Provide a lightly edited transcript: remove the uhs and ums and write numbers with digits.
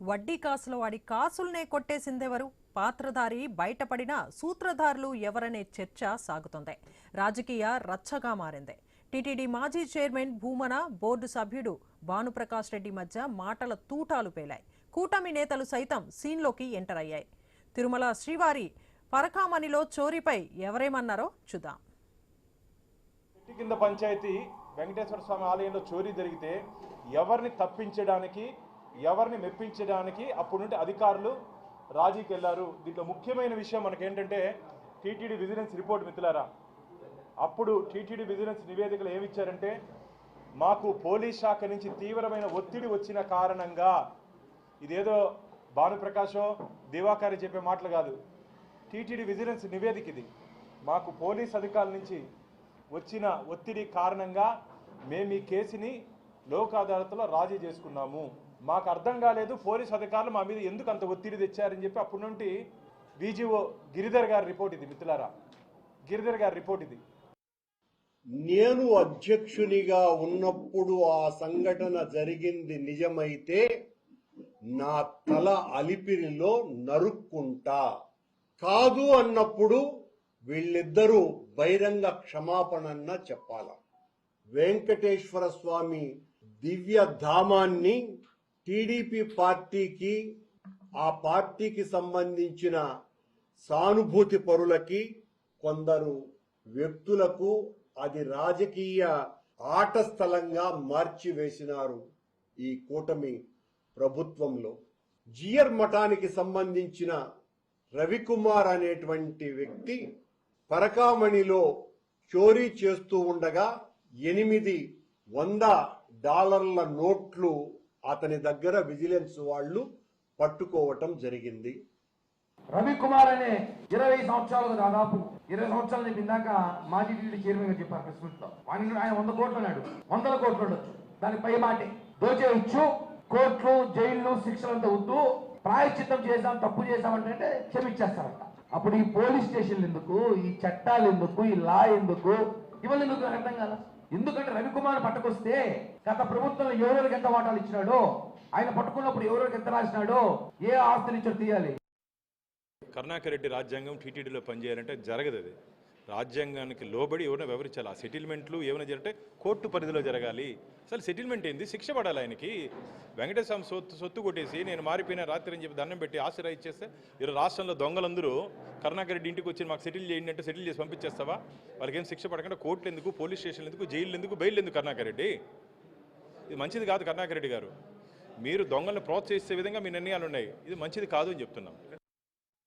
వడ్డీ కాసుల వాడి కాసుల్నే కొట్టేసిందెవరు? పాత్రధారి బయటపడినా సూత్రధారులు ఎవరనే చర్చ సాగుతోంది. రాజకీయ రచ్చగా మారింది. టీటీడీ మాజీ చైర్మన్ భూమన, బోర్డు సభ్యుడు భానుప్రకాష్ రెడ్డి మధ్య మాటల తూటాలు పేలాయి. కూటమి నేతలు సైతం సీన్లోకి ఎంటర్ అయ్యాయి. తిరుమల శ్రీవారి పరకామణిలో చోరీపై ఎవరేమన్నారో చూద్దాం. కింద పంచాయతీ వెంకటేశ్వర స్వామి ఆలయంలో చోరీ జరిగితే ఎవరిని తప్పించడానికి, ఎవరిని మెప్పించడానికి అప్పుడు నుండి అధికారులు రాజీకి వెళ్లారు. దీంట్లో ముఖ్యమైన విషయం మనకేంటంటే టీటీడీ విజిలెన్స్ రిపోర్ట్ మిత్రులారా. అప్పుడు టీటీడీ విజిలెన్స్ నివేదికలు ఏమిచ్చారంటే, మాకు పోలీస్ శాఖ నుంచి తీవ్రమైన ఒత్తిడి వచ్చిన కారణంగా, ఇదేదో భానుప్రకాశో దివాకర్ చెప్పే మాటలు కాదు, టీటీడీ విజిలెన్స్ నివేదిక ఇది. మాకు పోలీస్ అధికారుల నుంచి వచ్చిన ఒత్తిడి కారణంగా మేము ఈ కేసుని లోక్ అదాలత్లో రాజీ చేసుకున్నాము. మాకు అర్థం కాలేదు పోలీస్ అధికారులు మా మీద ఎందుకు అంత ఒత్తిడి తెచ్చారని చెప్పి అప్పటి నుండి విజిఓ గిరిధర్ గారి రిపోర్ట్ ఇది మిత్రులారా. గిరిధర్ గారి రిపోర్ట్ ఇది. నేను అధ్యక్షునిగా ఉన్నప్పుడు ఆ సంఘటన జరిగింది నిజమైతే నా తల అలిపిరిలో నరుక్కుంటా. కాదు అన్నప్పుడు వీళ్ళిద్దరూ బహిరంగ క్షమాపణన్న చెప్పాల. వెంకటేశ్వర స్వామి దివ్య ధామాన్ని టీడీపీ పార్టీకి, ఆ పార్టీకి సంబంధించిన సానుభూతి పరులకి, కొందరు వ్యక్తులకు అది రాజకీయ ఆట స్థలంగా మార్చివేసినారు ఈ కూటమి ప్రభుత్వంలో. జియర్ మఠానికి సంబంధించిన రవికుమార్ అనేటువంటి వ్యక్తి పరకామణిలో చోరీ చేస్తూ ఉండగా $800 నోట్లు అతని దగ్గర విజిలెన్స్ వాళ్ళు పట్టుకోవటం జరిగింది. రవికుమార్ అనే 20 సంవత్సరాలకు దాదాపు 20 సంవత్సరాలు ఇందాక మాజీ టీడీ చైర్మన్ గా చెప్పారు ప్రెస్ మీట్ లో. ఆయన 100 కోట్లు అన్నాడు, 100 కోట్లు ఉండొచ్చు. దాని పై మాటే దోచేయచ్చు, కోర్టులు జైళ్లు శిక్షలంతా వద్దు, ప్రాయశ్చిత్తం చేసాం, తప్పు చేసామంటే క్షమించేస్తారంట. అప్పుడు ఈ పోలీస్ స్టేషన్లు ఎందుకు, ఈ చట్టాలు ఎందుకు, ఈ లా ఎందుకు, ఇవన్నీ ఎందుకు నాకు అర్థం కాదా. ఎందుకంటే రవికుమార్ పట్టుకొస్తే గత ప్రభుత్వంలో ఎవరెవరికి ఎంత వాటాలు ఇచ్చినాడో, ఆయన పట్టుకున్నప్పుడు ఎవరెవరికి ఎంత రాసినాడో, ఏ ఆస్తులు ఇచ్చో తీయాలి. కరుణాకర్ రెడ్డి రాజ్యాంగం టీటీడీలో పనిచేయాలంటే జరగదు. అది రాజ్యాంగానికి లోబడి ఎవరైనా వివరించాలి. ఆ సెటిల్మెంట్లు ఏమైనా జరిగితే కోర్టు పరిధిలో జరగాలి. అసలు సెటిల్మెంట్ ఏంది, శిక్ష పడాలి ఆయనకి. వెంకటేశ్వర సొత్తు కొట్టేసి నేను మారిపోయిన రాత్రి అని చెప్పి దండం పెట్టి ఆశీర్వాద ఇచ్చేస్తే ఈరోజు రాష్ట్రంలో దొంగలందరూ కరుణాకర్ రెడ్డి ఇంటికి వచ్చి మాకు సెటిల్ చేయండి అంటే సెటిల్ చేసి పంపించేస్తావా? వాళ్ళకి ఏం శిక్ష పడకుండా కోర్టులు ఎందుకు, పోలీస్ స్టేషన్లు ఎందుకు, జైలు ఎందుకు, బెయిల్ ఎందుకు? కరుణాకర్ రెడ్డి ఇది మంచిది కాదు. కరుణాకర్ రెడ్డి గారు, మీరు దొంగలను ప్రోత్సహించే విధంగా మీ నిర్ణయాలు ఉన్నాయి. ఇది మంచిది కాదు అని చెప్తున్నాం.